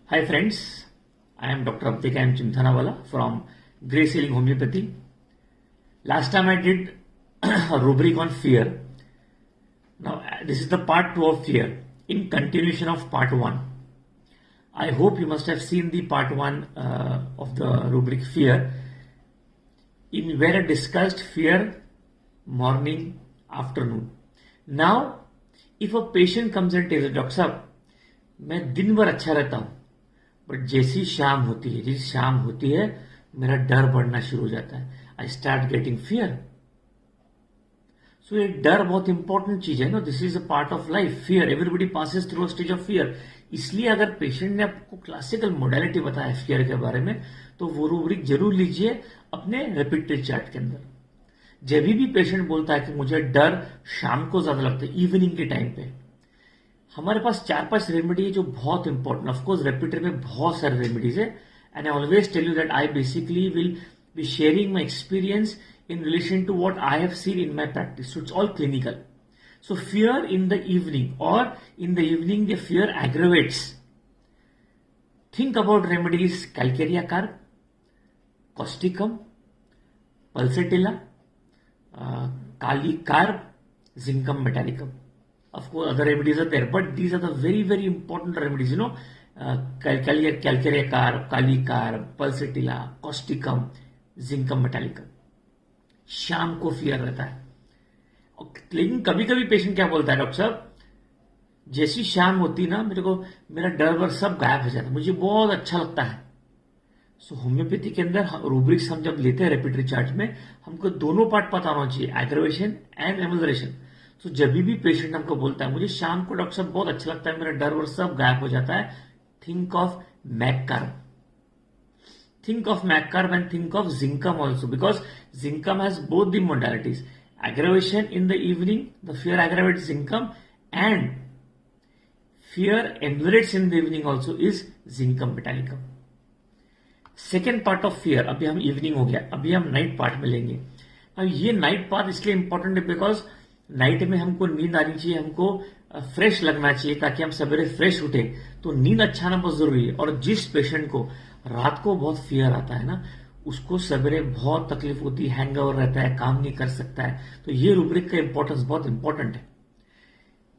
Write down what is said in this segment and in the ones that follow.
Hi friends, I am Dr. Abdika M. Chimthanawala from Grace Healing Homeopathy. Last time I did a rubric on fear. Now this is the part 2 of fear in continuation of part 1. I hope you must have seen the part 1 of the rubric fear in where I discussed fear morning, afternoon. Now if a patient comes and tells Dr. साहब मैं दिन भर अच्छा रहता हूँ but जैसी शाम होती है मेरा डर बढ़ना शुरू हो जाता है. I start getting fear. So ये डर बहुत इंपॉर्टेंट चीज है ना. This is a part of life. Fear, everybody passes through a stage of fear. इसलिए अगर पेशेंट ने आपको क्लासिकल मोडालिटी बताया फियर के बारे में तो वो रूब्रिक जरूर लीजिए अपने रेपिटेड चार्ट के अंदर. जब भी पेशेंट बोलता है कि मुझे डर शाम को ज्यादा लगता है, इवनिंग के टाइम पे, हमारे पास 4-5 रेमेडी है जो बहुत इंपॉर्टेंट. ऑफकोर्स रेपिटेड में बहुत सारे रेमेडीज है and I always tell you that I basically will be sharing my experience in relation to what I have seen in my practice. So it's all clinical. So fear in the evening, or in the evening the fear aggravates. Think about remedies: calcarea carb, causticum, pulsatilla, kali carb, zincum metallicum. Of course other remedies are there, but these are the very very important remedies, you know. Calcarea carb, kali carb, pulsatilla, causticum, zincum metallicum. शाम को fear रहता है. लेकिन कभी कभी patient क्या बोलता है, डॉक्टर साहब जैसी शाम होती ना मेरा डर वर सब गायब हो जाता है, मुझे बहुत अच्छा लगता है. सो होम्योपैथी के अंदर रूब्रिक्स हम जब लेते हैं रेपिटरी चार्ट में, हमको दोनों पार्ट पता होना चाहिए, एग्रेवेशन एंड एमल्सरेशन. सो जब भी पेशेंट हमको बोलता है मुझे शाम को डॉक्टर साहब बहुत अच्छा लगता है, मेरा डर वर सब गायब हो जाता है, think of McCarb. Think of McCarb and think of Zincum also, because Zincum has both the modalities. Aggravation in the evening, the fear aggravates Zincum, and fear emulates in the evening also is Zincum metallicum. Second part of fear, अभी हम evening हो गया, अभी हम night part में लेंगे. अब ये नाइट पार्ट इसलिए इंपॉर्टेंट है बिकॉज नाइट में हमको नींद आनी चाहिए, हमको फ्रेश लगना चाहिए ताकि हम सवेरे फ्रेश उठे. तो नींद अच्छा आना बहुत जरूरी है. और जिस पेशेंट को रात को बहुत फियर आता है ना, उसको सवेरे बहुत तकलीफ होती है, हैंगओवर रहता है, काम नहीं कर सकता है. तो ये रूब्रिक का इंपॉर्टेंस बहुत इंपॉर्टेंट है.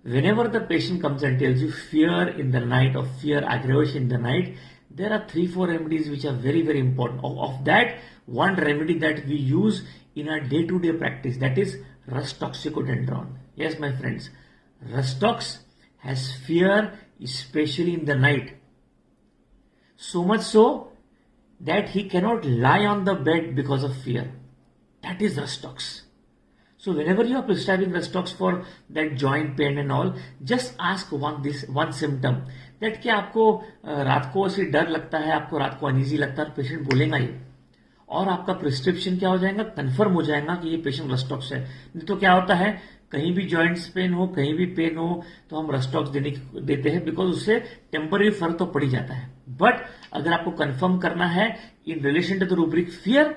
whenever the patient comes and tells you fear in the night or fear aggravation in the night, there are 3-4 remedies which are very very important. Of that, one remedy that we use in our day-to-day practice, that is Rus-Toxicodendron. Yes my friends, Rus-Tox has fear especially in the night. So much so that he cannot lie on the bed because of fear. That is Rus-Tox. So whenever you are prescribing Rus-Tox for that joint pain and all, just ask one symptom. That क्या आपको रात को ऐसे डर लगता है, आपको रात को अनईजी लगता है, पेशेंट बोलेगा ये, और आपका प्रिस्क्रिप्शन क्या हो जाएगा, कंफर्म हो जाएगा कि ये पेशेंट Rus-Tox है. नहीं तो क्या होता है, कहीं भी जॉइंट्स पेन हो, कहीं भी पेन हो, तो हम Rus-Tox देते हैं बिकॉज उससे टेम्पररी फर्क तो पड़ ही जाता है. बट अगर आपको कंफर्म करना है in relation to the rubric fear,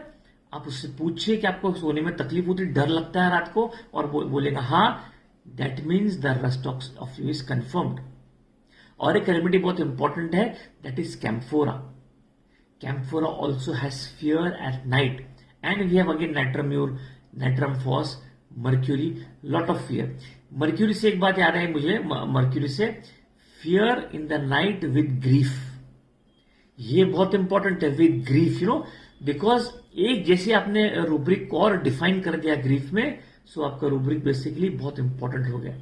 आप उससे पूछिए कि आपको सोने में तकलीफ होती है, डर लगता है रात को, और बोलेगा हाँ, that means the Rus-Tox of you is confirmed. और एक रेमेडी बहुत इंपॉर्टेंट है, that is camphora. Camphora also has fear at night, and we have again natrum mur, natrum phos, mercury, lot of fear. Mercury से एक बात याद है मुझे, मर्क्यूरी से fear in the night with grief. ये बहुत इंपॉर्टेंट है, with grief, you know, because एक जैसे आपने रूब्रिक को और डिफाइन कर दिया ग्रीफ में, सो आपका रूब्रिक बेसिकली बहुत इंपॉर्टेंट हो गया.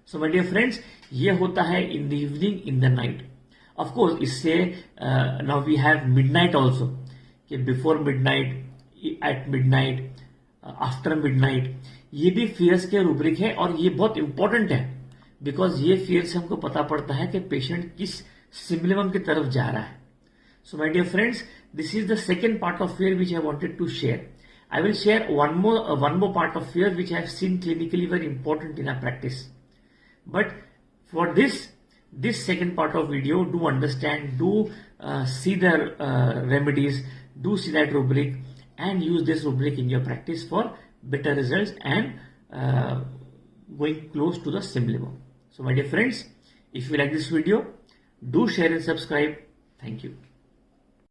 सो माय डियर फ्रेंड्स, ये होता है in the evening, in the night. Of course इससे now we have midnight also, कि before midnight, at midnight, after midnight, ये भी फियर्स के रूब्रिक है. और ये बहुत इंपॉर्टेंट है बिकॉज ये फियर से हमको पता पड़ता है कि पेशेंट किस सिम्पटम की तरफ जा रहा है. So my dear friends, this is the second part of fear which I wanted to share. I will share one more part of fear which I have seen clinically very important in our practice. But for this second part of video, do understand, do see the remedies, do see that rubric, and use this rubric in your practice for better results and going close to the symptom. So my dear friends, if you like this video, do share and subscribe. Thank you.